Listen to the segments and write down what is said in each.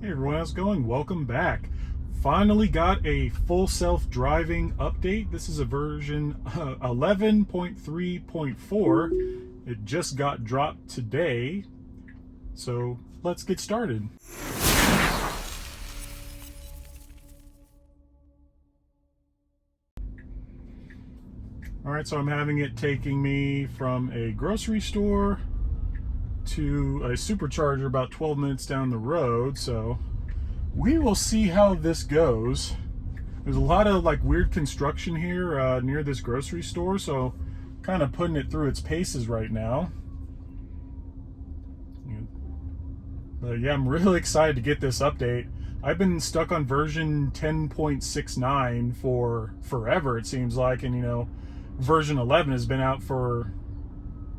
Hey everyone, how's it going? Welcome back. Finally got a full self-driving update. This is a version 11.3.4. It just got dropped today. So let's get started. Alright, so I'm having it taking me from a grocery store to a supercharger about 12 minutes down the road, so we will see how this goes. There's a lot of like weird construction here near this grocery store, so kind of putting it through its paces right now. But yeah, I'm really excited to get this update. I've been stuck on version 10.69 for forever, it seems like, and version 11 has been out for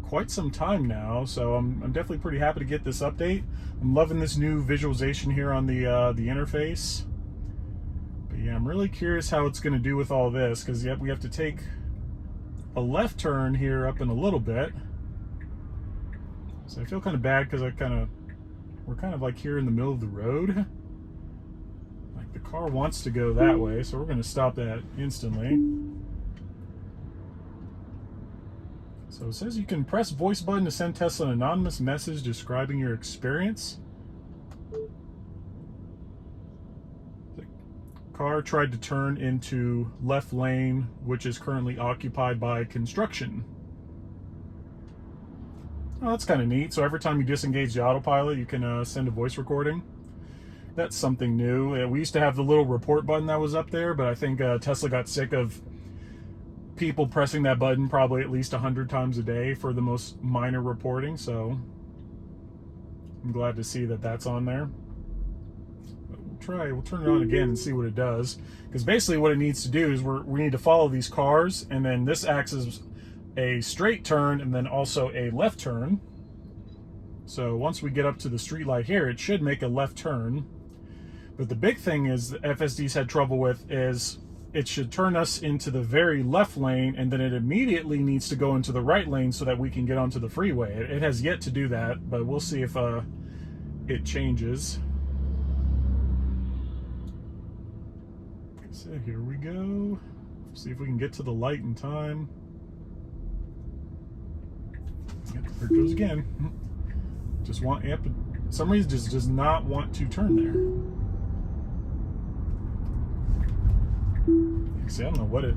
quite some time now, so I'm definitely pretty happy to get this update. I'm loving this new visualization here on the interface. But yeah, I'm really curious how it's going to do with all this, because we have to take a left turn here up in a little bit. So I feel kind of bad because we're kind of like here in the middle of the road. Like the car wants to go that way, so we're going to stop that instantly. So it says you can press voice button to send Tesla an anonymous message describing your experience. The car tried to turn into left lane, which is currently occupied by construction. Oh, that's kind of neat. So every time you disengage the autopilot, you can send a voice recording. That's something new. We used to have the little report button that was up there, but I think Tesla got sick of people pressing that button probably at least 100 times a day for the most minor reporting, so I'm glad to see that that's on there. But we'll turn it on again and see what it does, because basically what it needs to do is we need to follow these cars, and then this acts as a straight turn and then also a left turn. So once we get up to the street light here, it should make a left turn. But the big thing is that FSD's had trouble with is it should turn us into the very left lane, and then it immediately needs to go into the right lane so that we can get onto the freeway. It has yet to do that, but we'll see if it changes. So here we go. See if we can get to the light in time. Yep, there it goes again. For some reason just does not want to turn there. See, I don't know what it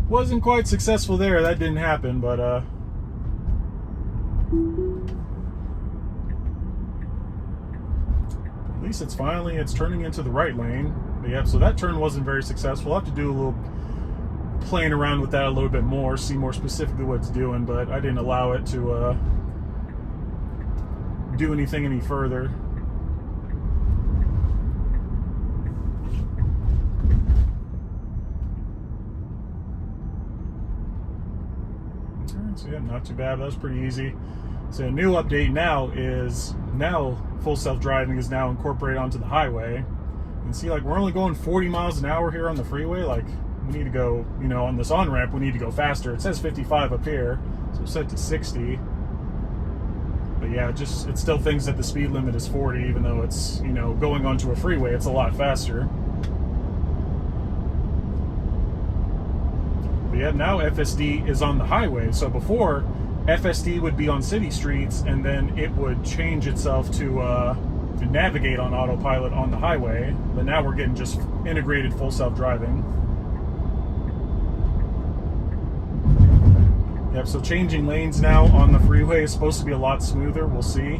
wasn't quite successful there. That didn't happen, but at least it's turning into the right lane. But yeah, so that turn wasn't very successful. I'll have to do a little playing around with that a little bit more, see more specifically what it's doing, but I didn't allow it to do anything any further. So yeah, not too bad. That was pretty easy. So a new update now is full self-driving is now incorporated onto the highway. And see, like, we're only going 40 miles an hour here on the freeway. Like, we need to go, on this on-ramp, we need to go faster. It says 55 up here, so set to 60. But yeah, it still thinks that the speed limit is 40, even though it's, going onto a freeway, it's a lot faster. Yeah, now FSD is on the highway. So before, FSD would be on city streets, and then it would change itself to navigate on autopilot on the highway. But now we're getting just integrated full self-driving. Yep, so changing lanes now on the freeway is supposed to be a lot smoother. We'll see.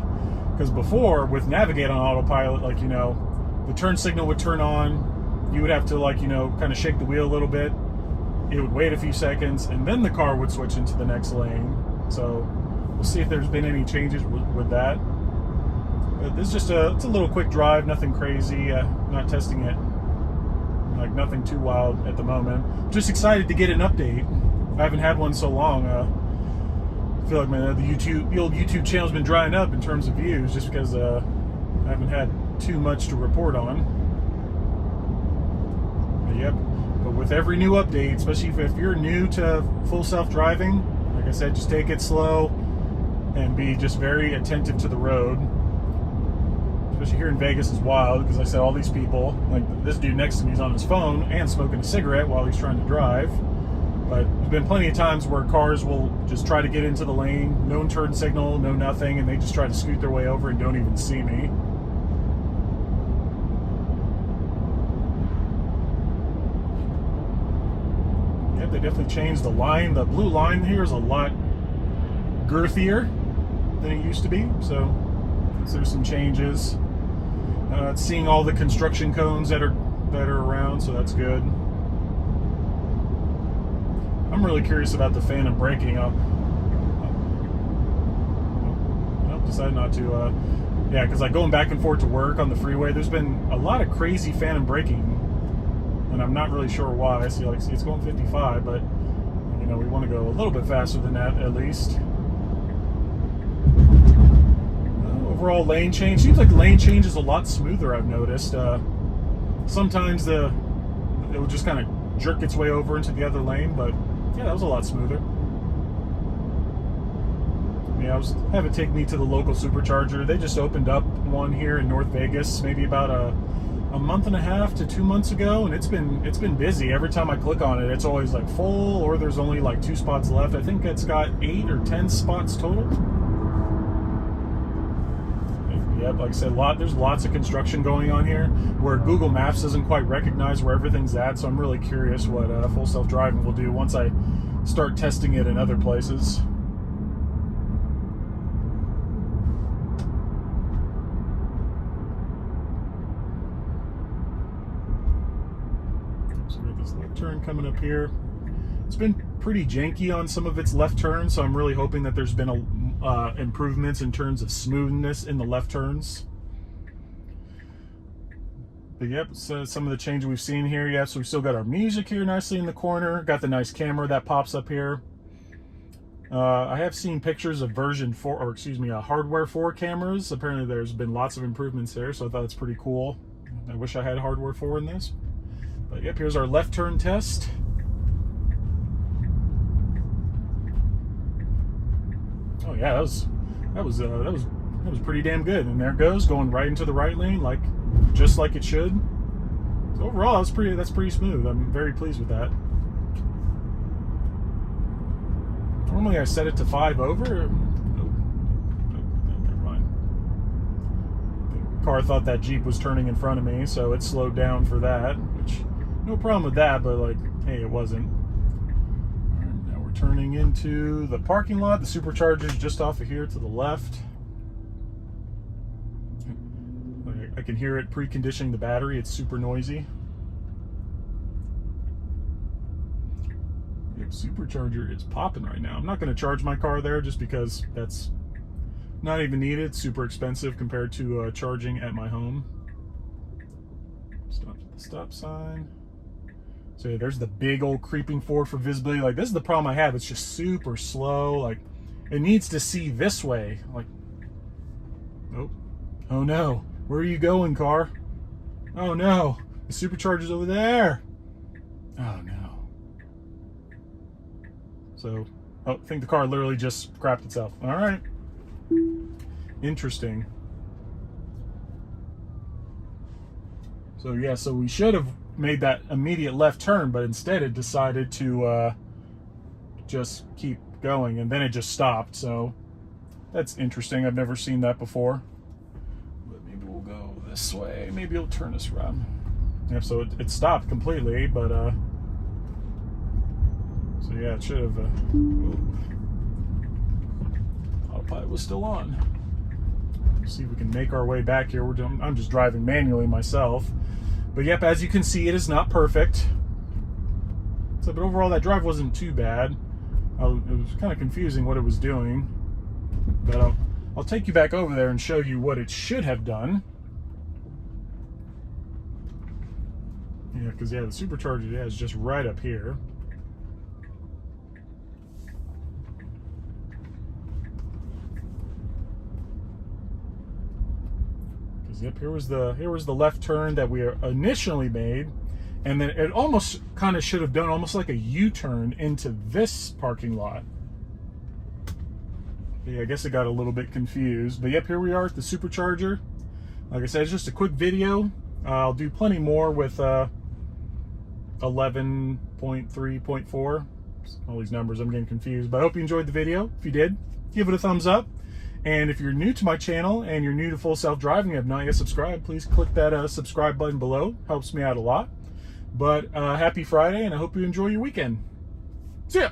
Because before, with navigate on autopilot, like, the turn signal would turn on. You would have to, like, kind of shake the wheel a little bit. It would wait a few seconds, and then the car would switch into the next lane. So we'll see if there's been any changes with that. But this is just it's a little quick drive, nothing crazy. Not testing it, like nothing too wild at the moment. Just excited to get an update. I haven't had one so long. I feel like the old YouTube channel's been drying up in terms of views, just because I haven't had too much to report on. But yep. But with every new update, especially if you're new to full self-driving, like I said, just take it slow and be just very attentive to the road. especially here in Vegas, is wild because I said all these people, like this dude next to me is on his phone and smoking a cigarette while he's trying to drive. But there's been plenty of times where cars will just try to get into the lane, no turn signal, no nothing, and they just try to scoot their way over and don't even see me. Yep, they definitely changed the line. The blue line here is a lot girthier than it used to be, so there's some changes. Seeing all the construction cones that are around, so that's good. I'm really curious about the phantom braking. Nope, decided not to. Yeah, because like going back and forth to work on the freeway, there's been a lot of crazy phantom braking, and I'm not really sure why. See, it's going 55, but you know we want to go a little bit faster than that at least. Overall lane change seems like the lane change is a lot smoother. I've noticed. Sometimes it will just kind of jerk its way over into the other lane, but yeah, that was a lot smoother. Yeah, I was having it take me to the local supercharger. They just opened up one here in North Vegas, maybe about a month and a half to 2 months ago, and it's been busy. Every time I click on it, it's always like full, or there's only like 2 spots left. I think it's got 8 or 10 spots total. Yep, like I said, there's lots of construction going on here where Google Maps doesn't quite recognize where everything's at, so I'm really curious what full self-driving will do once I start testing it in other places. So we got this left turn coming up here. It's been pretty janky on some of its left turns, so I'm really hoping that there's been improvements in terms of smoothness in the left turns. But yep, so some of the changes we've seen here. Yeah, so we've still got our music here nicely in the corner. Got the nice camera that pops up here. I have seen pictures of version 4, or excuse me, hardware 4 cameras. Apparently there's been lots of improvements there, so I thought it's pretty cool. I wish I had hardware 4 in this. But yep, here's our left turn test. Oh yeah, that was pretty damn good. And there it goes, going right into the right lane, just like it should. So overall, that's pretty smooth. I'm very pleased with that. Normally I set it to 5 over. Nope, never mind. The car thought that Jeep was turning in front of me, so it slowed down for that. Which, no problem with that, but like, hey, it wasn't. Turning into the parking lot. The supercharger's just off of here to the left. I can hear it preconditioning the battery. It's super noisy. The supercharger is popping right now. I'm not going to charge my car there just because that's not even needed. It's super expensive compared to charging at my home. Stop at the stop sign. So yeah, there's the big old creeping forward for visibility. Like, this is the problem I have. It's just super slow. Like, it needs to see this way. Like, oh no. Where are you going, car? Oh no. The supercharger's over there. Oh no. So, I think the car literally just crapped itself. All right. Interesting. So yeah, so we should have made that immediate left turn, but instead it decided to just keep going, and then it just stopped. So that's interesting. I've never seen that before. But maybe we'll go this way. Maybe it'll turn us around. Yeah, so it stopped completely, but so yeah, it should have. Autopilot was still on. Let's see if we can make our way back here. I'm just driving manually myself. But yep, as you can see, it is not perfect. So, but overall, that drive wasn't too bad. It was kind of confusing what it was doing. But I'll take you back over there and show you what it should have done. Yeah, because the supercharger is just right up here. Yep, here was the left turn that we initially made, and then it almost kind of should have done almost like a U-turn into this parking lot. Yeah, I guess it got a little bit confused, but yep, here we are at the supercharger. Like I said, it's just a quick video. I'll do plenty more with 11.3.4. All these numbers, I'm getting confused. But I hope you enjoyed the video. If you did, give it a thumbs up. And if you're new to my channel and you're new to Full Self-Driving and have not yet subscribed, please click that subscribe button below. Helps me out a lot. But happy Friday, and I hope you enjoy your weekend. See ya!